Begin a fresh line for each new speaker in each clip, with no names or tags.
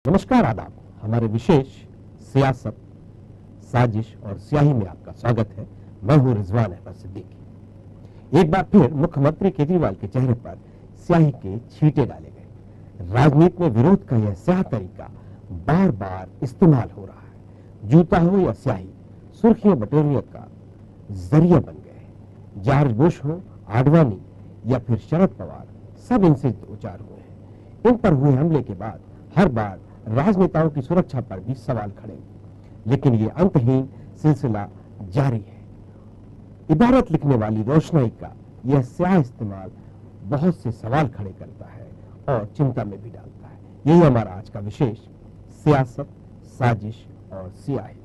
नमस्कार, आदाब। हमारे विशेष सियासत, साजिश और स्याही में आपका स्वागत है। मैं हूं रिजवान अहमद सिद्दीकी। एक बार फिर मुख्यमंत्री केजरीवाल के चेहरे पर स्याही के छींटे डाले गए। राजनीति में विरोध का यह स्याह तरीका बार बार इस्तेमाल हो रहा है। जूता हो या स्याही, सुर्खियां बटोरने का जरिया बन गए। जॉर्ज बुश हो, आडवाणी या फिर शरद पवार, सब इनसे दो चार हुए हैं। इन पर हुए हमले के बाद हर बार राजनेताओं की सुरक्षा पर भी सवाल खड़े, लेकिन ये अंतहीन सिलसिला जारी है। इबारत लिखने वाली रोशनाई का यह स्याह इस्तेमाल बहुत से सवाल खड़े करता है और चिंता में भी डालता है। यही हमारा आज का विशेष सियासत, साजिश और स्याही।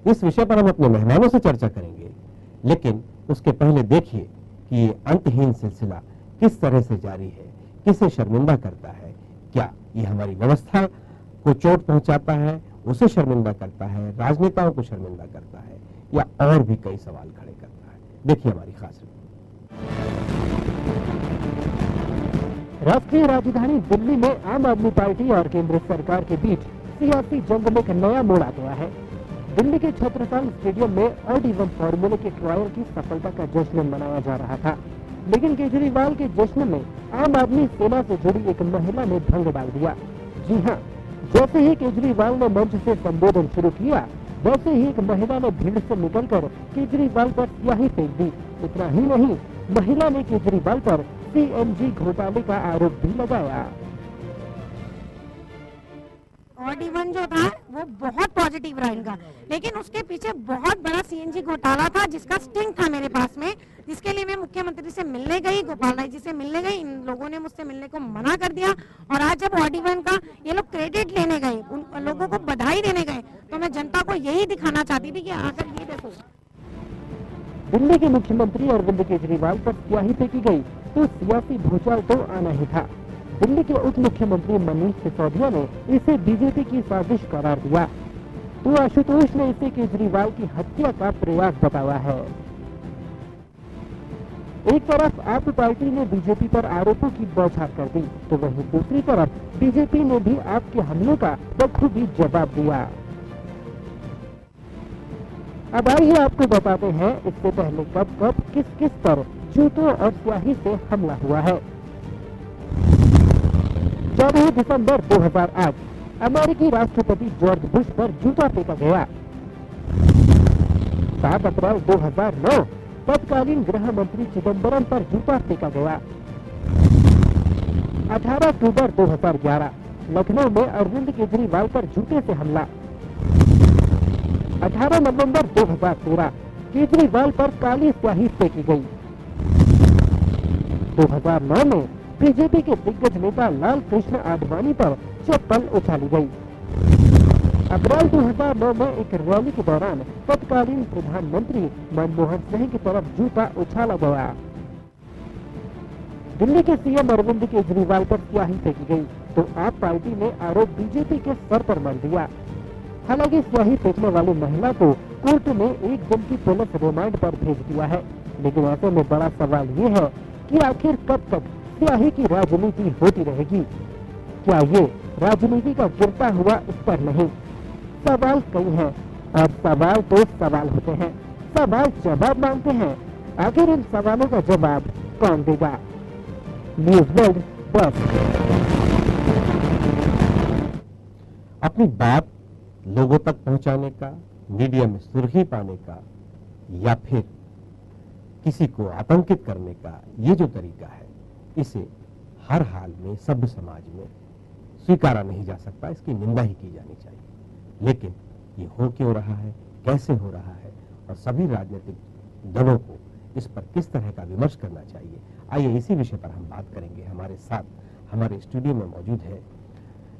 इस विषय पर हम अपने मेहमानों से चर्चा करेंगे, लेकिन उसके पहले देखिए कि ये अंतहीन सिलसिला किस तरह से जारी है, किसे शर्मिंदा करता है। क्या ये हमारी व्यवस्था को चोट पहुंचाता है, उसे शर्मिंदा करता है, राजनेताओं को शर्मिंदा करता है, या और भी कई सवाल खड़े करता है। देखिए हमारी खास रिपोर्ट।
राष्ट्रीय राजधानी दिल्ली में आम आदमी पार्टी और केंद्र सरकार के बीच सियासी जंग में एक नया मोड़ आ गया है। दिल्ली के छत्रसाल स्टेडियम में ऑड इवन फॉर्मूले के ट्रायल की सफलता का जश्न मनाया जा रहा था, लेकिन केजरीवाल के जश्न में आम आदमी सेना से जुड़ी एक महिला ने भंग डाल दिया। जी हां, जैसे ही केजरीवाल ने मंच से संबोधन शुरू किया, वैसे ही एक महिला ने भीड़ से निकलकर केजरीवाल पर स्याही फेंक दी। इतना ही नहीं, महिला ने केजरीवाल पर सीएनजी घोटाले का आरोप भी लगाया।
ऑड इवन जो था वो बहुत पॉजिटिव रहा इनका, लेकिन उसके पीछे बहुत बड़ा सीएनजी घोटाला था जिसका स्टिंग था मेरे पास में, जिसके लिए मैं मुख्यमंत्री से मिलने गई, गोपाल राय जी से मिलने गई। इन लोगों ने मुझसे मिलने को मना कर दिया और आज जब ऑड इवन का ये लोग क्रेडिट लेने गए, उन लोगों को बधाई देने गए, तो मैं जनता को यही दिखाना चाहती थी कि आकर ये देखो।
दिल्ली के मुख्यमंत्री अरविंद केजरीवाल पर स्याही फेंकी गई तो सियासी भूचाल तो आना ही था। दिल्ली के उप मुख्यमंत्री मनीष सिसोदिया ने इसे बीजेपी की साजिश करार दिया, तो आशुतोष ने इसे केजरीवाल की हत्या का प्रयास बताया है। एक तरफ आप पार्टी ने बीजेपी पर आरोपों की बौछार कर दी, तो वहीं दूसरी तरफ बीजेपी ने भी आपके हमले का बखूबी जवाब दिया। अब आइए आपको बताते हैं इससे पहले कब कब किस किस पर जूतों और स्याही से हमला हुआ है। 14 दिसंबर 2008 अमेरिकी राष्ट्रपति जॉर्ज बुश पर जूता फेंका गया। 7 अप्रैल 2009 तत्कालीन गृह मंत्री चिदम्बरम पर जूता फेंका गया। 18 अक्टूबर 2011 लखनऊ में अरविंद केजरीवाल पर जूते से हमला। 18 नवंबर 2013 केजरीवाल पर काली स्याही फेंकी गई। 2009 में बीजेपी के दिग्गज नेता लाल कृष्ण आडवाणी पर चप्पल उछाली गई। अप्रैल 2009 में एक रैली के दौरान तत्कालीन प्रधानमंत्री मनमोहन सिंह की तरफ जूता उछाला गया। दिल्ली के सीएम अरविंद केजरीवाल पर स्याही फेंकी गई, तो आप पार्टी ने आरोप बीजेपी के सर पर मल दिया। हालांकि स्याही फेंकने वाली महिला को कोर्ट ने एक दिन की पुलिस रिमांड पर भेज दिया है, लेकिन ऐसे में बड़ा सवाल ये है कि आखिर कब तक स्याही की राजनीति होती रहेगी। क्या ये राजनीति का गिरता हुआ स्तर नहीं? सवाल कई हैं और सवाल तो सवाल होते हैं, सवाल जवाब मांगते हैं। आखिर इन सवालों का जवाब कौन देगा? न्यूज़ वर्ल्ड बस।
अपनी बात लोगों तक पहुंचाने का, मीडिया में सुर्खी पाने का, या फिर किसी को आतंकित करने का ये जो तरीका है, इसे हर हाल में सभ्य समाज में स्वीकारा नहीं जा सकता। इसकी निंदा ही की जानी चाहिए। लेकिन ये हो क्यों रहा है, कैसे हो रहा है, और सभी राजनीतिक दलों को इस पर किस तरह का विमर्श करना चाहिए, आइए इसी विषय पर हम बात करेंगे। हमारे साथ हमारे स्टूडियो में मौजूद है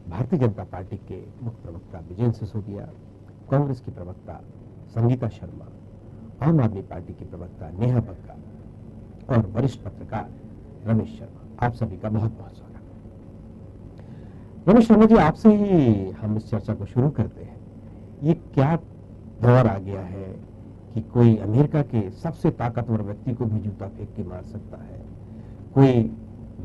भारतीय जनता पार्टी के मुख्य प्रवक्ता विजेंद्र सिसोदिया, कांग्रेस की प्रवक्ता संगीता शर्मा, आम आदमी पार्टी की प्रवक्ता नेहा बग्गा और वरिष्ठ पत्रकार रमेश शर्मा। आप सभी का बहुत बहुत स्वागत है। रमेश शर्मा जी, आपसे ही हम इस चर्चा को शुरू करते हैं। ये क्या दौर आ गया है कि कोई अमेरिका के सबसे ताकतवर व्यक्ति को भी जूता फेंक के मार सकता है, कोई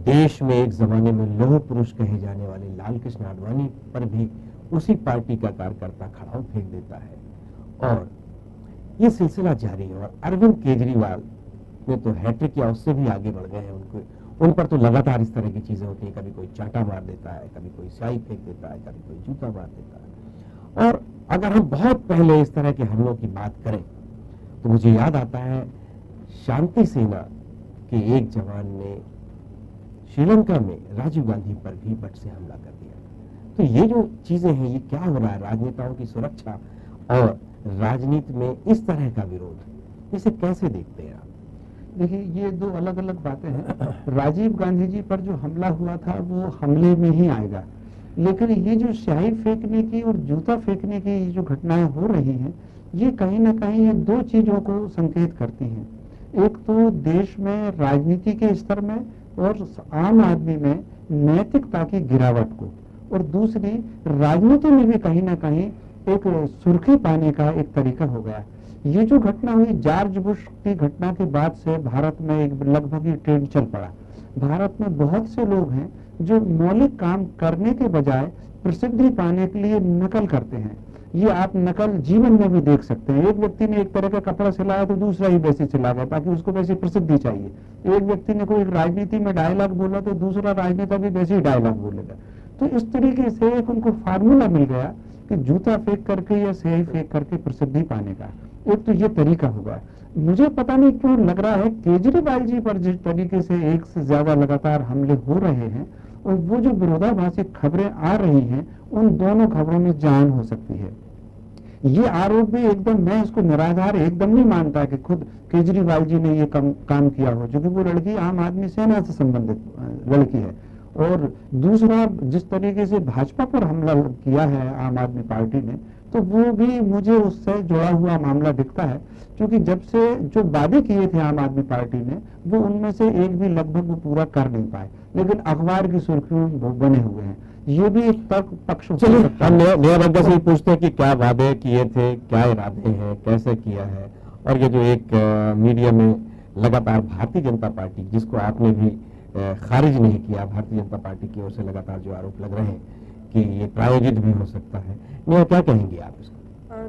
देश में एक जमाने में लौह पुरुष कहे जाने वाले लाल कृष्ण आडवाणी पर भी उसी पार्टी का कार्यकर्ता खड़ाऊ फेंक देता है, और ये सिलसिला जारी है। और अरविंद केजरीवाल ने तो हैट्रिक या उससे भी आगे बढ़ गए हैं। उन पर तो लगातार इस तरह की चीजें होती है, कभी कोई चांटा मार देता है, कभी कोई स्याही फेंक देता है, कभी कोई जूता मार देता है। और अगर हम बहुत पहले इस तरह के हमलों की बात करें तो मुझे याद आता है शांति सेना के एक जवान ने श्रीलंका में राजीव गांधी पर भी बट से हमला कर दिया। तो ये जो चीजें हैं, ये क्या हो रहा है? राजनेताओं की सुरक्षा और राजनीति में इस तरह का विरोध, इसे कैसे देखते हैं आप?
देखिए, ये दो अलग अलग बातें हैं। राजीव गांधी जी पर जो हमला हुआ था वो हमले में ही आएगा, लेकिन ये जो स्याही फेंकने की और जूता फेंकने की जो घटनाएं हो रही हैं, ये कहीं ना कहीं ये दो चीजों को संकेत करती हैं। एक तो देश में राजनीति के स्तर में और आम आदमी में नैतिकता की गिरावट को, और दूसरी राजनीति में भी कहीं ना कहीं एक सुर्खी पाने का एक तरीका हो गया। ये जो घटना हुई जॉर्ज बुश की घटना के बाद से भारत में एक लगभग ही ट्रेंड चल पड़ा। भारत में बहुत से लोग हैं जो मौलिक काम करने के बजाय प्रसिद्धि पाने के लिए नकल करते हैं। ये आप नकल जीवन में भी देख सकते हैं। एक व्यक्ति ने एक तरह का कपड़ा सिलाया तो दूसरा ही वैसे सिला गया, ताकि उसको वैसी प्रसिद्धि चाहिए। एक व्यक्ति ने कोई राजनीति में डायलॉग बोला तो दूसरा राजनेता भी वैसे ही डायलॉग बोलेगा। तो इस तरीके से एक उनको फार्मूला मिल गया कि जूता फेंक करके या स्याही फेंक करके प्रसिद्धि पाने का। एक तो ये तरीका होगा। मुझे पता नहीं क्यों लग रहा है केजरीवाल जी पर जिस तरीके से एक से ज्यादा लगातार हमले हो रहे हैं और वो जो विरोधाभासी खबरें आ रही हैं, उन दोनों खबरों में जान हो सकती है। ये आरोप भी एकदम, मैं इसको निराधार एकदम नहीं मानता कि खुद केजरीवाल जी ने ये काम किया हो, क्योंकि वो लड़की आम आदमी सेना से संबंधित लड़की है। और दूसरा, जिस तरीके से भाजपा पर हमला किया है आम आदमी पार्टी ने, तो वो भी मुझे उससे जुड़ा हुआ मामला दिखता है, क्योंकि जब से जो वादे किए थे आम आदमी पार्टी ने, वो उनमें से एक भी लगभग वो पूरा कर नहीं पाए, लेकिन अखबार की सुर्खियों में वो बने हुए हैं। ये भी एक तर्क पक्ष हो सकता है।
हम नया वर्ग से पूछते हैं कि क्या वादे किए थे, क्या इरादे हैं, कैसे किया है। और ये जो एक मीडिया में लगातार भारतीय जनता पार्टी, जिसको आपने भी खारिज नहीं किया, भारतीय जनता पार्टी की ओर से लगातार जो आरोप लग रहे हैं कि ये प्रायोजित भी हो सकता है, क्या कहेंगे आप इसको?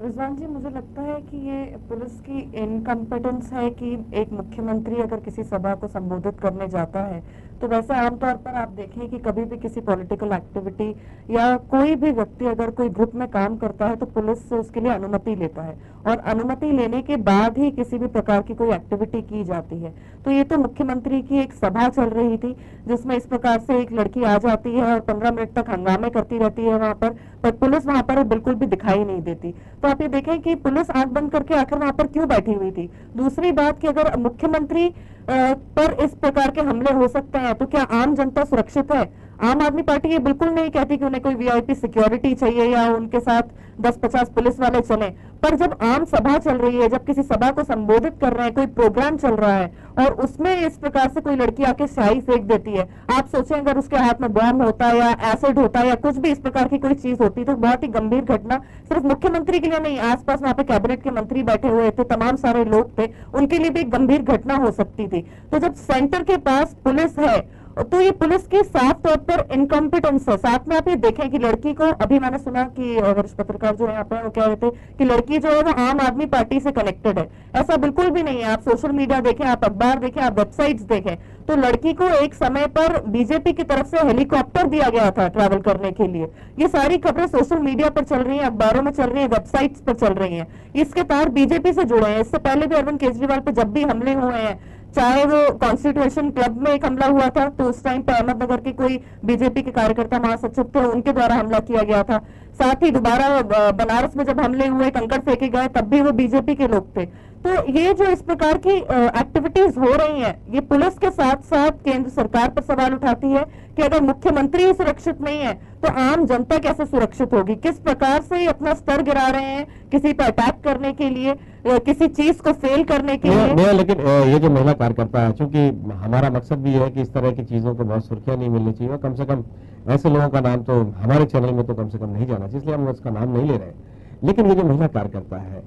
रिजवान जी, मुझे लगता है कि ये पुलिस की इनकम्पिटेंस है कि एक मुख्यमंत्री अगर किसी सभा को संबोधित करने जाता है तो वैसे आमतौर पर आप देखें कि कभी भी किसी पॉलिटिकल एक्टिविटी या कोई भी व्यक्ति अगर कोई ग्रुप में काम करता है तो पुलिस से उसके लिए अनुमति लेता है, और अनुमति लेने के बाद ही किसी भी प्रकार की कोई एक्टिविटी की जाती है। तो ये तो मुख्यमंत्री की एक सभा चल रही थी जिसमें इस प्रकार से एक लड़की आ जाती है और 15 मिनट तक हंगामे करती रहती है वहां पर पुलिस वहां पर बिल्कुल भी दिखाई नहीं देती। तो आप ये देखें कि पुलिस आंख बंद करके आखिर वहां पर क्यों बैठी हुई थी। दूसरी बात कि अगर मुख्यमंत्री पर इस प्रकार के हमले हो सकते हैं तो क्या आम जनता सुरक्षित है? आम आदमी पार्टी ये बिल्कुल नहीं कहती कि उन्हें कोई वीआईपी सिक्योरिटी चाहिए या उनके साथ 10-50 पुलिस वाले चले, पर जब आम सभा चल रही है, जब किसी सभा को संबोधित कर रहे हैं, कोई प्रोग्राम चल रहा है और उसमें इस प्रकार से कोई लड़की आके स्याही फेंक देती है, आप सोचें अगर उसके हाथ में बम होता या एसिड होता या कुछ भी इस प्रकार की कोई चीज होती तो बहुत ही गंभीर घटना सिर्फ मुख्यमंत्री के लिए नहीं, आसपास वहां पे कैबिनेट के मंत्री बैठे हुए थे, तमाम सारे लोग थे, उनके लिए भी एक गंभीर घटना हो सकती थी। तो जब सेंटर के पास पुलिस है तो ये पुलिस की साफ तौर पर इनकॉम्पिटेंस है। साथ में आप ये देखें कि लड़की को, अभी मैंने सुना कि वरिष्ठ पत्रकार जो है यहाँ पे वो कह रहे थे कि लड़की जो है वो आम आदमी पार्टी से कनेक्टेड है। ऐसा बिल्कुल भी नहीं है। आप सोशल मीडिया देखें, आप अखबार देखें, आप वेबसाइट्स देखें, तो लड़की को एक समय पर बीजेपी की तरफ से हेलीकॉप्टर दिया गया था ट्रैवल करने के लिए। ये सारी खबरें सोशल मीडिया पर चल रही है, अखबारों में चल रही है, वेबसाइट्स पर चल रही है। इसके तार बीजेपी से जुड़े हैं। इससे पहले भी अरविंद केजरीवाल पे जब भी हमले हुए हैं, चाहे वो कॉन्स्टिट्यूशन क्लब में एक हमला हुआ था तो उस टाइम पे अहमदनगर के कोई बीजेपी के कार्यकर्ता महासचिव थे, उनके द्वारा हमला किया गया था। साथ ही दोबारा बनारस में जब हमले हुए, कंकड़ फेंके गए, तब भी वो बीजेपी के लोग थे। तो ये जो इस प्रकार की एक्टिविटीज हो रही हैं, ये पुलिस के साथ साथ केंद्र सरकार पर सवाल उठाती है कि अगर मुख्यमंत्री ही सुरक्षित नहीं है तो आम जनता कैसे सुरक्षित होगी। किस प्रकार से ये अपना स्तर गिरा रहे हैं किसी पर अटैक करने के लिए, किसी चीज को फेल करने के लिए।
लेकिन ये जो महिला कार्यकर्ता है, चूंकि हमारा मकसद भी है कि इस तरह की चीजों को बहुत सुर्खियां नहीं मिलनी चाहिए, कम से कम ऐसे लोगों का नाम तो हमारे चैनल में तो कम से कम नहीं जाना चाहिए, इसलिए हम उसका नाम नहीं ले रहे हैं। लेकिन ये जो महिला कार्यकर्ता है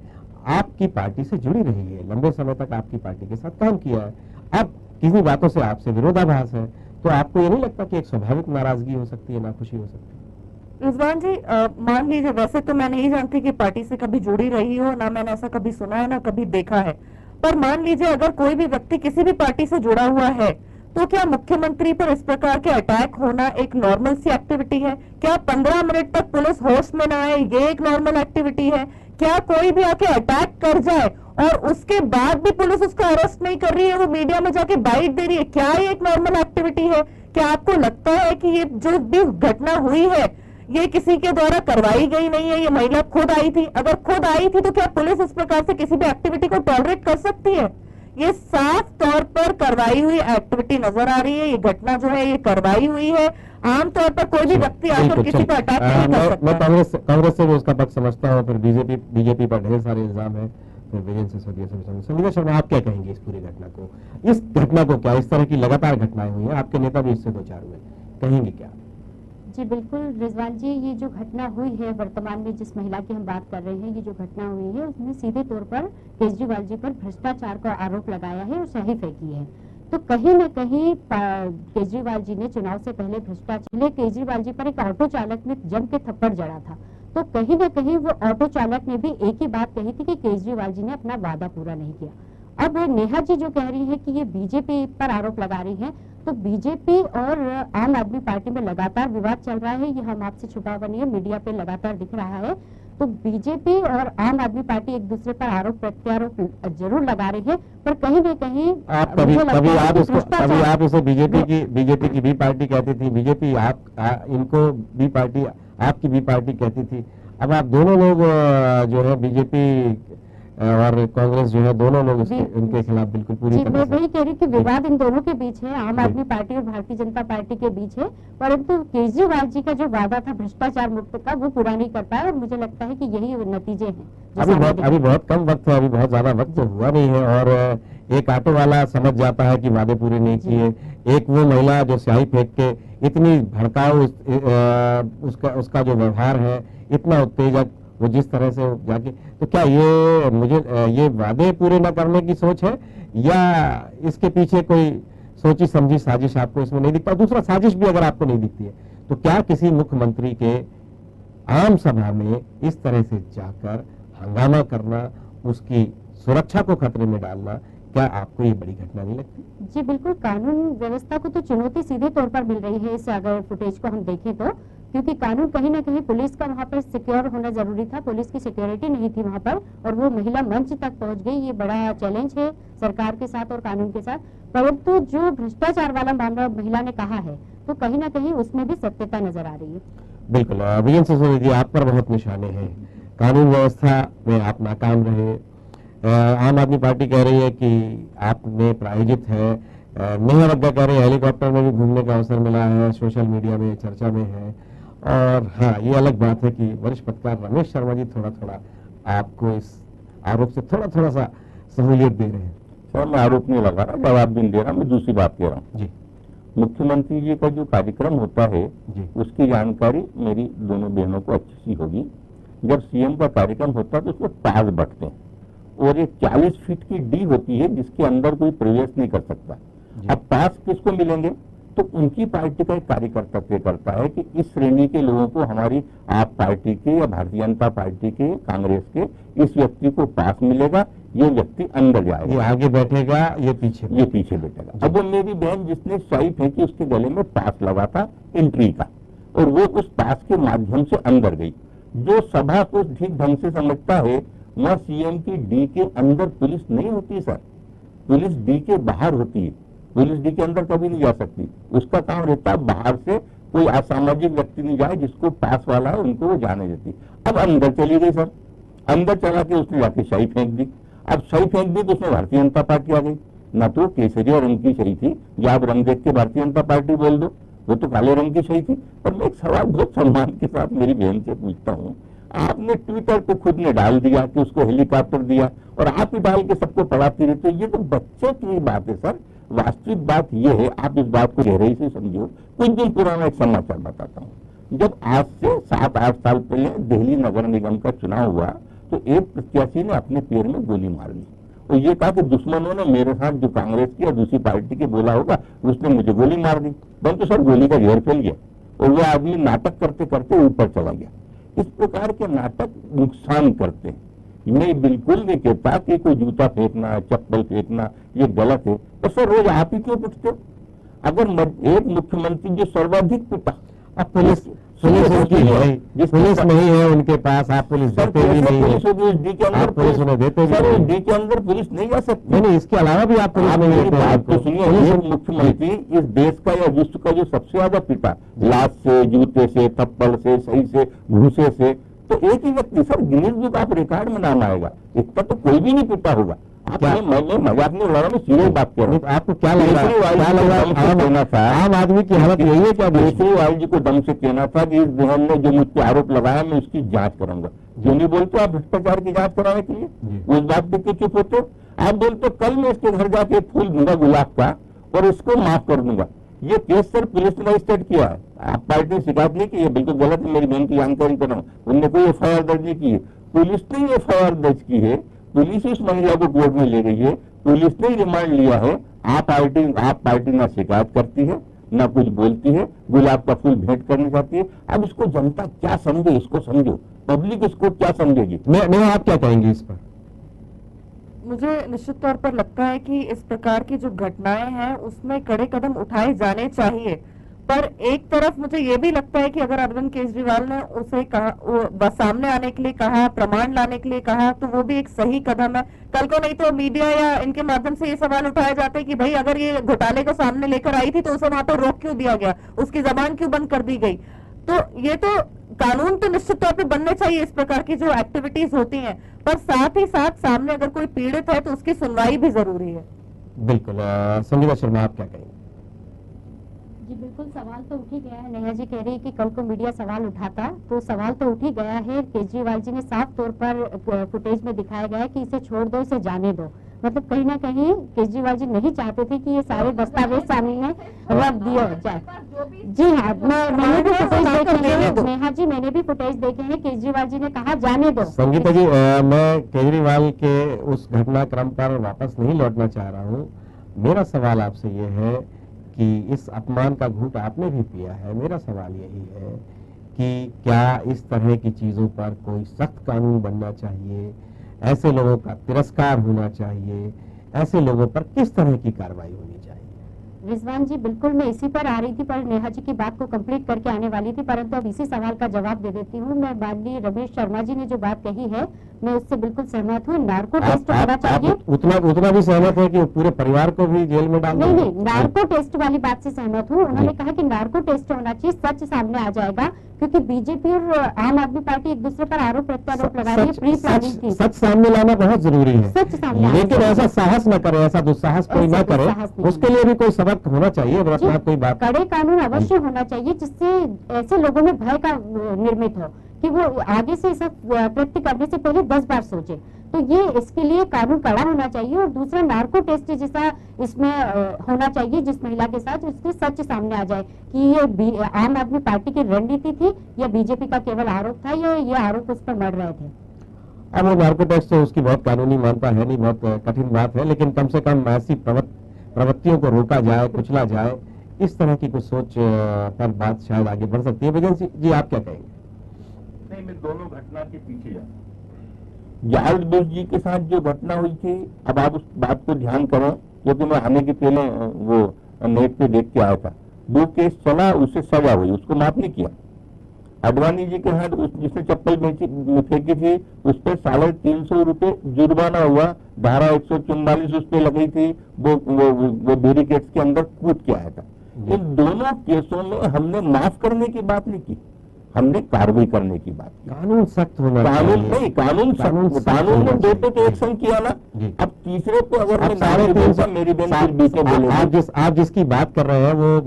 आपकी पार्टी से जुड़ी रही है, लंबे समय तक आपकी पार्टी के साथ काम किया है, अब किसी बातों से आपसे विरोधाभास है, तो आपको ये नहीं लगता कि एक स्वाभाविक नाराजगी हो सकती है, नाखुशी हो सकती है?
रिजवान जी, मान लीजिए, वैसे तो मैं नहीं जानती कि पार्टी से कभी जुड़ी रही हो, ना मैंने ऐसा कभी सुना है ना कभी देखा है, पर मान लीजिए अगर कोई भी व्यक्ति किसी भी पार्टी से जुड़ा हुआ है तो क्या मुख्यमंत्री पर इस प्रकार के अटैक होना एक नॉर्मल सी एक्टिविटी है? क्या 15 मिनट तक पुलिस होश में ना आए ये एक नॉर्मल एक्टिविटी है? क्या कोई भी आके अटैक कर जाए और उसके बाद भी पुलिस उसका अरेस्ट नहीं कर रही है, वो मीडिया में जाके बाइट दे रही है, क्या ये एक नॉर्मल एक्टिविटी है? क्या आपको लगता है कि ये जो भी घटना हुई है ये किसी के द्वारा करवाई गई नहीं है, ये महिला खुद आई थी? अगर खुद आई थी तो क्या पुलिस इस प्रकार से किसी भी एक्टिविटी को टॉलरेट कर सकती है? ये साफ तौर पर करवाई हुई एक्टिविटी नजर आ रही है, ये घटना जो है ये करवाई हुई है। आमतौर पर कोई भी व्यक्ति आकर किसी पर अटैक नहीं कर सकता।
मैं कांग्रेस से भी उसका पक्ष समझता हूँ, फिर बीजेपी पर ढेर सारे इल्जाम है, फिर विजय सिसोदिया से। संगीता शर्मा, आप क्या कहेंगे इस पूरी घटना को? इस घटना को क्या, इस तरह की लगातार घटनाएं हुई हैं, आपके नेता भी इससे दो चार हुए, कहेंगे क्या?
जी बिल्कुल रिजवान जी, ये जो घटना हुई है वर्तमान में जिस महिला की हम बात कर रहे हैं, ये जो घटना हुई है उसने सीधे तौर पर केजरीवाल जी पर भ्रष्टाचार का आरोप लगाया है और स्याही फेंकी है। तो कहीं न कहीं केजरीवाल जी ने चुनाव से पहले भ्रष्टाचार, केजरीवाल जी पर एक ऑटो चालक ने जम के थप्पड़ जड़ा था, तो कहीं न कहीं वो ऑटो चालक ने भी एक ही बात कही थी कि केजरीवाल जी ने अपना वादा पूरा नहीं किया। अब नेहा जी जो कह रही है कि ये बीजेपी पर आरोप लगा रही है, तो बीजेपी और आम आदमी पार्टी में लगातार विवाद चल रहा है, ये हम आपसे छुपा हुआ नहीं है, मीडिया पे लगातार दिख रहा है। तो बीजेपी और आम आदमी पार्टी एक दूसरे पर आरोप प्रत्यारोप जरूर लगा रही है, पर कहीं न कहीं
कभी आप इसे बीजेपी की बी पार्टी कहती थी, बीजेपी इनको बी पार्टी, आपकी बी पार्टी कहती थी। अब आप दोनों लोग जो है बीजेपी और कांग्रेस जो है दोनों लोग उनके खिलाफ बिल्कुल पूरी तरह से।
वही कह रही कि विवाद इन दोनों के बीच है, आम आदमी पार्टी और भारतीय जनता पार्टी के बीच है, परंतु केजरीवाल जी का जो वादा था भ्रष्टाचार मुक्त का वो पूरा नहीं कर पाया, और मुझे लगता है कि यही नतीजे हैं।
अभी बहुत कम वक्त है, अभी बहुत ज्यादा वक्त तो हुआ नहीं है, और एक ऑटो वाला समझ जाता है कि वादे पूरे नहीं किए, एक वो महिला जो स्याही फेंक के इतनी भड़काऊ उसका जो व्यवहार है, इतना उत्तेजक, वो जिस तरह से जाके, तो क्या ये वादे पूरे न करने की सोच है या इसके पीछे कोई सोची समझी साजिश आपको इसमें नहीं दिखता? दूसरा, साजिश भी अगर आपको नहीं दिखती है तो क्या किसी मुख्यमंत्री के आम सभा में इस तरह से जाकर हंगामा करना, उसकी सुरक्षा को खतरे में डालना, क्या आपको ये बड़ी घटना नहीं लगती?
जी बिल्कुल, कानून व्यवस्था को तो चुनौती सीधे तौर पर मिल रही है इस अगर फुटेज को हम देखें तो, क्योंकि कानून कहीं ना कहीं पुलिस का वहाँ पर सिक्योर होना जरूरी था, पुलिस की सिक्योरिटी नहीं थी वहाँ पर, और वो महिला मंच तक पहुँच गई। ये बड़ा चैलेंज है सरकार के साथ और कानून के साथ, परंतु जो भ्रष्टाचार वाला मामला महिला ने कहा है तो कहीं ना कहीं उसमें भी सत्यता नजर आ रही है।
बिल्कुल, विजय सिसोदिया जी, आप पर बहुत निशाने हैं, कानून व्यवस्था में आप नाकाम रहे, आम आदमी पार्टी कह रही है कि आपने प्रायोजित है, नेहा वग्गा कह रहे हैं हेलीकॉप्टर में भी घूमने का अवसर मिला है, सोशल मीडिया में चर्चा में है, और हाँ, ये अलग बात है कि वरिष्ठ पत्रकार रमेश शर्मा जी थोड़ा थोड़ा आपको इस आरोप से थोड़ा सा सहूलियत दे रहे हैं।
सर, मैं आरोप नहीं लगा रहा, जवाब भी नहीं दे रहा, मैं दूसरी बात कह रहा हूँ
जी।
मुख्यमंत्री जी का जो कार्यक्रम होता है
जी,
उसकी जानकारी मेरी दोनों बहनों को अच्छी सी होगी। जब सीएम का कार्यक्रम होता है तो उसमें पास बढ़ते हैं, और एक 40 फीट की डी होती है जिसके अंदर कोई प्रवेश नहीं कर सकता। अब पास किसको मिलेंगे? तो उनकी पार्टी का एक कार्यकर्ता तय करता है कि इस श्रेणी के लोगों को हमारी आप पार्टी के या भारतीय जनता पार्टी के, कांग्रेस के इस व्यक्ति को पास मिलेगा, ये व्यक्ति अंदर जाएगा,
ये आगे बैठेगा, ये पीछे
बैठेगा। अब वो मेरी बहन जिसने स्याही फेंकी उसके गले में पास लगा था एंट्री का, और वो उस पास के माध्यम से अंदर गई। जो सभा को ठीक ढंग से समझता है, वह सीएम की डी के अंदर पुलिस नहीं होती सर, पुलिस डी के बाहर होती है, पुलिस डी के अंदर कभी नहीं जा सकती। उसका काम रहता है बाहर से कोई असामाजिक व्यक्ति नहीं जाए, जिसको पास वाला है उनको वो जाने देती। अब अंदर चली गई सर, अंदर चला के उसने जाके स्याही फेंक दी। अब सही फेंक दी तो उसमें भारतीय जनता पार्टी आ गई। ना तो केसरिया रंग की सही थी, या आप रंग देख के भारतीय जनता पार्टी बोल दो, वो तो काले रंग की सही थी। पर मैं एक सवाल बहुत सम्मान के साथ मेरी बहन से पूछता हूँ, आपने ट्विटर पे खुद ने डाल दिया कि उसको हेलीकॉप्टर दिया और आप ही डाल के सबको पढ़ाती रहते हो, ये तो बच्चे की बात है सर। वास्तविक बात ये है, आप इस बात को गहराई से समझो। कुछ दिन पुराना एक समाचार बताता हूँ। जब आज से 7-8 साल पहले दिल्ली नगर निगम का चुनाव हुआ तो एक प्रत्याशी ने अपने पैर में गोली मार ली और ये कहा कि दुश्मनों ने मेरे साथ जो कांग्रेस की या दूसरी पार्टी के बोला होगा उसने मुझे गोली मार दी। परंतु सर गोली का घेर फैल गया और वो आदमी नाटक करते करते ऊपर चला गया। इस प्रकार के नाटक नुकसान करते हैं। मैं बिल्कुल नहीं कहता कि कोई जूता फेंकना, चप्पल फेंकना ये गलत है, तो सर रोज आप ही क्यों पिटते हो? अगर एक मुख्यमंत्री जो सर्वाधिक पिटा,
अब पुलिस उनकी है, पुलिस नहीं है उनके पास, आप पुलिस देते भी नहीं है, आप पुलिस उन्हें देते भी नहीं।
डी के अंदर पुलिस नहीं जा सकती।
नहीं, इसके अलावा भी आप पुलिस नहीं देते।
बात तो सुनिए, एक मुख्यमंत्री इस देश का या विश्व का जो सबसे ज्यादा पिटा, लात से, जूते से, थप्पड़ से, सही से, घूसे से, तो एक ही व्यक्ति सर गिनीज बुक आप रिकॉर्ड में नाम आएगा। इतना तो कोई भी नहीं पिटा होगा। मैं मजाक नहीं उड़ा रहा, मैं सीरियस बात कर रहा हूँ।
आपको क्या लग रहा है आम आदमी की हालत यही है क्या?
केजरीवाल जी को दम से कहना था कि इस बहन ने जो मुझ पर आरोप लगाया मैं उसकी जांच करूंगा। जो नहीं बोलते आप भ्रष्टाचार की जांच कराने के लिए, उस बात पे क्यों चुप होते? आप बोलते कल मैं इसके घर जाके एक फूल दूंगा गुलाब का और इसको माफ कर दूंगा। ये केस सर पुलिस ने रजिस्टर्ड किया है, आप पार्टी ने शिकायत नहीं की है, बिल्कुल गलत है। मेरी बहन की जानकारी कर रहा हूँ, उनने कोई FIR दर्ज नहीं की है। पुलिस ने FIR दर्ज की है, पुलिस इस महिला को कोर्ट में ले गई है, पुलिस ने रिमांड लिया है। आप पार्टी ना शिकायत करती है ना कुछ बोलती है, गुलाब का फूल भेंट करना चाहती है। अब इसको जनता क्या समझे, इसको समझो, पब्लिक इसको क्या समझेगी?
मैं आप क्या कहेंगे इस पर?
मुझे निश्चित तौर पर लगता है कि इस प्रकार की जो घटनाएं हैं उसमें कड़े कदम उठाए जाने चाहिए। पर एक तरफ मुझे ये भी लगता है कि अगर अरविंद केजरीवाल ने उसे कहा, सामने आने के लिए कहा, प्रमाण लाने के लिए कहा, तो वो भी एक सही कदम है। कल को नहीं तो मीडिया या इनके माध्यम से ये सवाल उठाया जाता है कि भाई अगर ये घोटाले को सामने लेकर आई थी तो उसे वहां पर रोक क्यों दिया गया, उसकी जबान क्यों बंद कर दी गई। तो ये तो कानून तो निश्चित तौर पे बनने चाहिए इस प्रकार की जो एक्टिविटीज होती हैं, पर साथ ही साथ सामने अगर कोई पीड़ित है तो उसकी सुनवाई भी जरूरी है।
बिल्कुल। संगीता शर्मा आप क्या कहेंगे?
जी बिल्कुल, सवाल तो उठ ही गया है। नेहा जी कह रही है कि कल को मीडिया सवाल उठाता, तो सवाल तो उठ ही गया है। केजरीवाल जी ने साफ तौर पर फुटेज में दिखाया गया है कि इसे छोड़ दो, इसे जाने दो। मतलब कहीं ना कहीं केजरीवाल जी नहीं चाहते थे कि ये सारे दस्तावेज सामने रख दिए जाए। जी हाँ, मैंने भी फुटेज देखे हैं नेहा जी, मैंने भी फुटेज देखे हैं। केजरीवाल जी ने कहा जाने दो।
संगीता जी, मैं केजरीवाल के उस घटनाक्रम पर वापस नहीं लौटना चाह रहा हूँ। मेरा सवाल आपसे ये है कि इस अपमान का घूंट आपने भी पिया है। मेरा सवाल यही है कि क्या इस तरह की चीजों पर कोई सख्त कानून बनना चाहिए, ऐसे लोगों का तिरस्कार होना चाहिए, ऐसे लोगों पर किस तरह की कार्रवाई होनी चाहिए?
रिजवान जी बिल्कुल, मैं इसी पर आ रही थी, पर नेहा जी की बात को कंप्लीट करके आने वाली थी, परंतु अब इसी सवाल का जवाब दे देती हूँ। मैं माननीय रमेश शर्मा जी ने जो बात कही है मैं उससे बिल्कुल सहमत हूँ। नार्को टेस्ट होना चाहिए।
उतना भी सहमत है कि पूरे परिवार को भी जेल में डाल?
नहीं, नार्को टेस्ट वाली बात से सहमत हूँ। उन्होंने कहा कि नार्को टेस्ट होना चाहिए, सच सामने आ जाएगा, क्योंकि बीजेपी और आम आदमी पार्टी एक दूसरे पर आरोप प्रत्यारोप लगा रही है। प्री प्लानिंग थी।
सच सामने लाना बहुत जरूरी है,
सच सामने,
लेकिन ऐसा साहस न करे, ऐसा दुस्साहस कोई न करे। उसके लिए भी कोई सबक होना चाहिए। कोई बात,
कड़े कानून अवश्य होना चाहिए जिससे ऐसे लोगों में भय का निर्मित हो कि वो आगे से सब कृत्य करने से पहले 10 बार सोचे। तो ये इसके लिए कानून कड़ा होना चाहिए। और दूसरा, नार्को टेस्ट जैसा इसमें होना चाहिए जिस महिला के साथ, उसके सच सामने आ जाए कि ये आम आदमी पार्टी की रणनीति थी या बीजेपी का केवल आरोप था या ये आरोप उस पर मर रहे थे।
अब वो नार्को टेस्ट तो उसकी बहुत कानूनी मानता है नहीं, बहुत कठिन बात है, लेकिन कम से कम ऐसी प्रवृत्तियों को रोका जाए, कुचला जाए, इस तरह की कुछ सोच पर बात शायद आगे बढ़ सकती है। विजय जी आप क्या कहेंगे?
नहीं, मैं दोनों घटना के पीछे जा, जॉर्ज बुश जी के साथ जो घटना हुई थी, अब आप उस बात को ध्यान करें, क्योंकि मैं आने के पहले वो नेट पे देख के आया था। 2 केस चला, उससे सजा हुई, उसको माफ नहीं किया। अडवाणी जी के हाथ जिसने चप्पल फेंकी थी उस पर 350 रुपए जुर्माना हुआ, धारा 144 उस पर लगी थी, वो बैरिकेड्स के अंदर कूद के आया था। इन दोनों केसों में हमने माफ करने की बात नहीं की, हमने कार्रवाई करने की बात की।
कानून सख्त होना
कानून
चाहिए।
नहीं, कानून कानून में दो पे तो एक्शन किया ना।
जी।
अब तीसरे पे अगर
आप
मैं
साढ़े
नाम नहीं
तीन
बोलता, मेरी बहन कुछ बीते बोलेगी।
आप जिसकी बात कर रहे हैं वो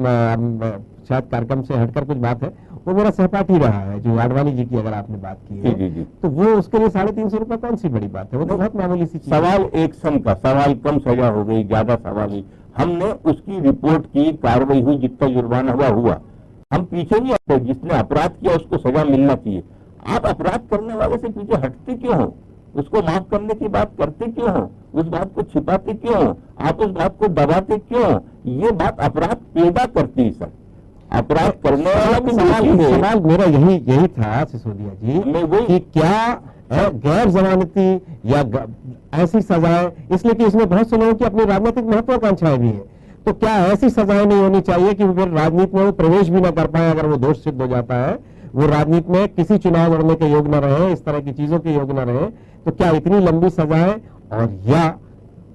शायद कार्यक्रम से हटकर कुछ बात है, वो मेरा सहपाठी रहा है, जो आडवाणी जी की अगर आपने बात की
जी
है,
जी जी।
तो वो उसके लिए 350 रुपए कौन सी बड़ी बात है, वो तो बहुत मामूली सी चीज है।
सवाल एक्शन का, सवाल कम सजा हो गई, ज्यादा सवाल हुई, हमने उसकी रिपोर्ट की, कार्रवाई हुई, जितना जुर्माना हुआ। हम पीछे नहीं हटते, जिसने अपराध किया उसको सजा मिलना चाहिए। आप अपराध करने वाले से पीछे हटते क्यों हो? उसको माफ करने की बात करते क्यों हो? उस बात को छिपाते क्यों हो? आप उस बात को दबाते क्यों हो? ये बात अपराध पैदा करती है सर। अपराध करने वाला भी
सवाल मेरा यही था सिसोदिया जी कि क्या गैर जमानती या ऐसी सजाएं, इसलिए कि इसमें बहुत से लोगों की अपनी राजनीतिक महत्वाकांक्षाएं भी है, तो क्या ऐसी सजाएं नहीं होनी चाहिए कि फिर राजनीति में वो प्रवेश भी न कर पाए अगर वो दोष सिद्ध हो जाता है, वो राजनीति में किसी चुनाव लड़ने के योग्य न रहे, इस तरह की चीजों के योग्य न रहे, तो क्या इतनी लंबी सजाएं और या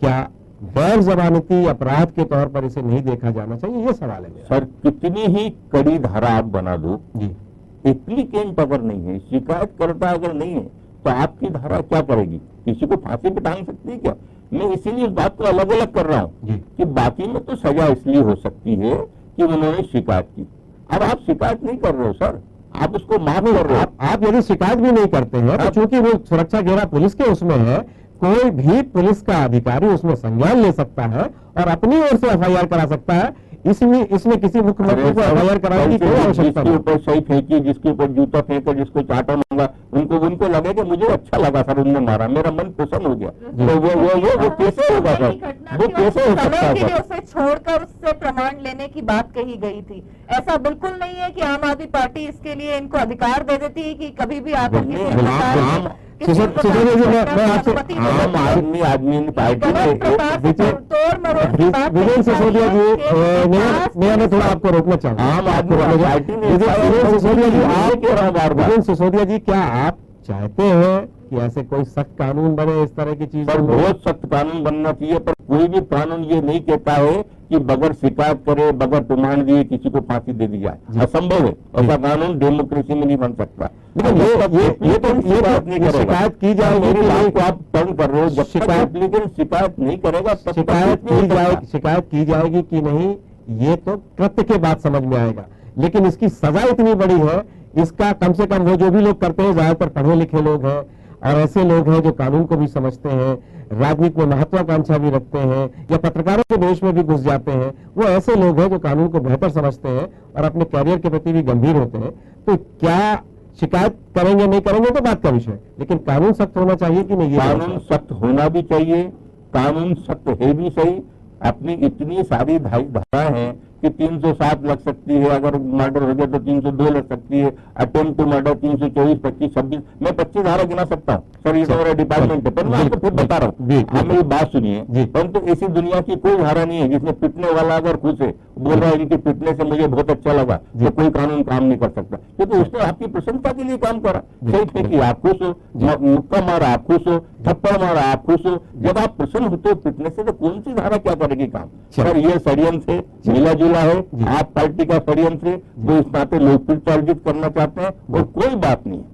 क्या गैर जमानती अपराध के तौर पर इसे नहीं देखा जाना चाहिए? ये सवाल है मेरा।
सर, कितनी ही कड़ी धारा आप बना दो
जी,
एप्लीकेंट अगर नहीं है, शिकायतकर्ता अगर नहीं है, तो आपकी धारा क्या करेगी? किसी को फांसी पे टांग सकती है क्या? मैं इसीलिए इस बात को अलग अलग कर रहा हूँ कि बाकी में तो सजा इसलिए हो सकती है कि उन्होंने शिकायत की। अब आप शिकायत नहीं कर रहे हो सर, आप उसको माफ कर रहे हो।
आप यदि शिकायत भी नहीं करते हैं तो चूंकि वो सुरक्षा घेरा पुलिस के उसमें है, कोई भी पुलिस का अधिकारी उसमें संज्ञान ले सकता है और अपनी ओर से एफआईआर करा सकता है। इसमें किसी मुख्यमंत्री को एफआईआर कराने की कोई आवश्यकता
जिसके
नहीं।
ऊपर सही फेंकी, जिसके ऊपर जूता फेंका, जिसको चाटा मांगा, उनको लगे कि मुझे अच्छा लगा सर, उनने मारा, मेरा मन प्रसन्न हो गया, तो वो कैसे होगा सर? वो कैसे हो सकता है सर?
उसे छोड़कर उससे प्रमाण लेने की बात कही गई थी। ऐसा बिल्कुल नहीं है कि आम आदमी पार्टी इसके लिए इनको अधिकार दे देती है कि कभी भी आप
आम आदमी पार्टी
विजय सिसोदिया जी, मैं थोड़ा आपको रोकना चाहूंगा।
आम आदमी पार्टी ने
विजय सिसोदिया जी, क्या आप चाहते हैं कि ऐसे कोई सख्त कानून बने इस तरह की चीजों
पर
में?
बहुत सख्त कानून बनना चाहिए, पर कोई भी कानून ये नहीं कहता है कि बगैर शिकायत करे, बगैर प्रमाण दिए किसी को फांसी दे दी जाए। असंभव है, ऐसा कानून डेमोक्रेसी में नहीं बन सकता।
लेकिन ये तो शिकायत की जाएगी
मेरी
कि
बात
नहीं?
को आप तंग कर रहे हो। जब तक एप्लीकेंट शिकायत नहीं करेगा तब तक
शिकायत की जाएगी कि नहीं, ये तो कृत्य के बाद समझ में आएगा। लेकिन इसकी सजा इतनी बड़ी है, इसका कम से कम वो जो भी लोग करते हैं ज्यादातर पढ़े लिखे लोग हैं और ऐसे लोग हैं जो कानून को भी समझते हैं, राजनीति में महत्वाकांक्षा भी रखते हैं या पत्रकारों के देश में भी घुस जाते हैं, वो ऐसे लोग हैं जो कानून को बेहतर समझते हैं और अपने कैरियर के प्रति भी गंभीर होते हैं। तो क्या शिकायत करेंगे नहीं करेंगे तो बात का विषय, लेकिन कानून सख्त होना चाहिए कि नहीं?
कानून सख्त होना भी चाहिए, कानून सख्त है भी सही। अपनी इतनी सारी धारा है कि 307 लग सकती है, अगर मर्डर हो गया तो 302 लग सकती है, अटेम्प्ट टू मर्डर 324, 25, 26, मैं 25 धारा गिना सकता हूँ सर, ये तो मेरा डिपार्टमेंट है, पर मैं आपको फिर बता रहा हूँ। आप मेरी बात सुनिए, परंतु ऐसी दुनिया की कोई धारा नहीं है जिसमें पिटने वाला अगर खुश है, बोल रहा है इनके पिटने से मुझे बहुत अच्छा लगा, तो कोई कानून काम नहीं कर सकता, क्योंकि उसने आपकी प्रसन्नता के लिए काम करा। सही फेंकी आप खुश हो, मुक्का मारा आप खुश हो, थप्पड़ मारा आप खुश हो। जब आप प्रसन्न होते हो पिटने से, तो कौन सी धारा क्या करेगी काम? सर ये षड्यंत्र है, मिला जुला है, आप पार्टी का षड्यंत्र है, जो इस नाते लोकप्रियता अर्जित करना चाहते हैं, और कोई बात नहीं है।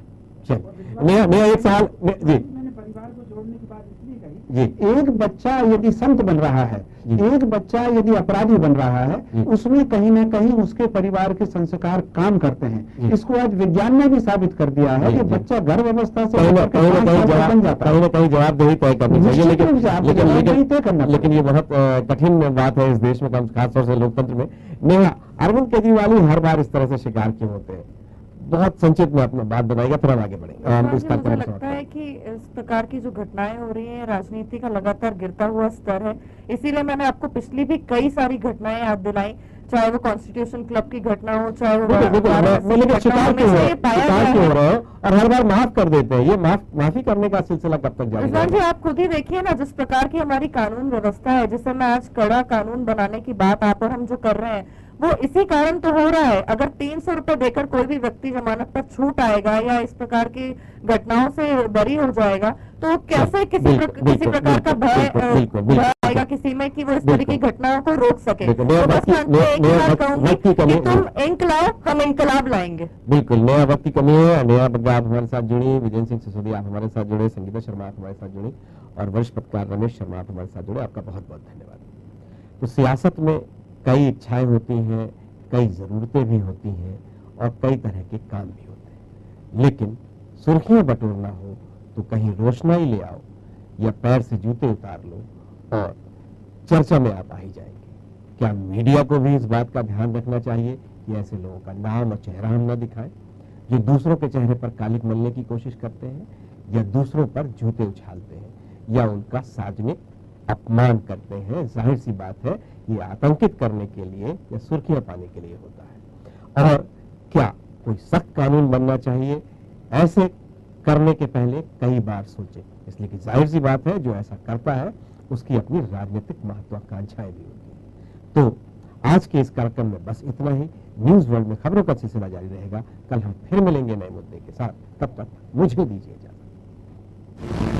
मैं एक सवाल जी
परिवार को जोड़ने की बात इसलिए कही, एक बच्चा यदि संत बन रहा है, एक बच्चा यदि अपराधी बन रहा है, उसमें कहीं ना कहीं उसके परिवार के संस्कार काम करते हैं। इसको आज विज्ञान ने भी साबित कर दिया है कि बच्चा गर्भ अवस्था से
कहीं ना कहीं जवाबदेही तय करनी चाहिए, लेकिन ये बहुत कठिन बात है इस देश में, खासतौर से लोकतंत्र में। नेहा, अरविंद केजरीवाल ही हर बार इस तरह से शिकार क्यों होते हैं? बहुत संक्षिप्त में अपना बात बताएगा, फिर हम आगे बढ़ेंगे।
मुझे लगता है कि इस प्रकार की जो घटनाएं हो रही हैं, राजनीति का लगातार गिरता हुआ स्तर है। इसीलिए मैंने आपको पिछली भी कई सारी घटनाएं याद दिलाई, चाहे वो कॉन्स्टिट्यूशन क्लब की घटना हो, चाहे वो
शिकार क्यों हो रहे हैं और हर बार माफ कर देते हैं। ये माफी करने का सिलसिला कब तक जारी रहेगा?
जी आप खुद ही देखिए ना, जिस प्रकार की हमारी कानून व्यवस्था है, जिस समय आज कड़ा कानून बनाने की बात आप और हम जो कर रहे हैं, वो इसी कारण तो हो रहा है। अगर 300 रुपए देकर कोई भी व्यक्ति जमानत पर छूट आएगा या इस प्रकार की घटनाओं से बरी हो जाएगा, तो कैसे किसी प्रकार का भय आएगा किसी में कि वो इस तरह की घटनाओं को रोक सके। तो बस मैं एक बात कहूंगी कि तुम इंक लाओ, हम इंकलाब लाएंगे।
बिल्कुल, नया वक्त की कमी है। नया बग्गा आप हमारे साथ जुड़ी, विजय सिंह सिसोदिया आप हमारे साथ जुड़े, संगीता शर्मा आप हमारे साथ जुड़ी और वरिष्ठ पत्रकार रमेश शर्मा आप हमारे साथ जुड़े। आपका बहुत बहुत धन्यवाद। तो सियासत में कई इच्छाएं होती हैं, कई जरूरतें भी होती हैं और कई तरह के काम भी होते हैं, लेकिन सुर्खियां बटोरना हो तो कहीं रोशनाई ले आओ या पैर से जूते उतार लो और चर्चा में आप आ ही जाएंगे। क्या मीडिया को भी इस बात का ध्यान रखना चाहिए कि ऐसे लोगों का नाम और चेहरा हम न दिखाएं जो दूसरों के चेहरे पर कालिक मलने की कोशिश करते हैं या दूसरों पर जूते उछालते हैं या उनका सार्वजनिक अपमान करते हैं। जाहिर सी बात है ये आतंकित करने के लिए या सुर्खियां पाने के लिए होता है। और क्या कोई सख्त कानून बनना चाहिए? ऐसे करने के पहले कई बार सोचें, इसलिए कि जाहिर सी बात है जो ऐसा करता है उसकी अपनी राजनीतिक महत्वाकांक्षाएं भी होती हैं। तो आज के इस कार्यक्रम में बस इतना ही। न्यूज वर्ल्ड में खबरों का सिलसिला जारी रहेगा। कल हम फिर मिलेंगे नए मुद्दे के साथ। तब तक मुझे दीजिए इजाजत।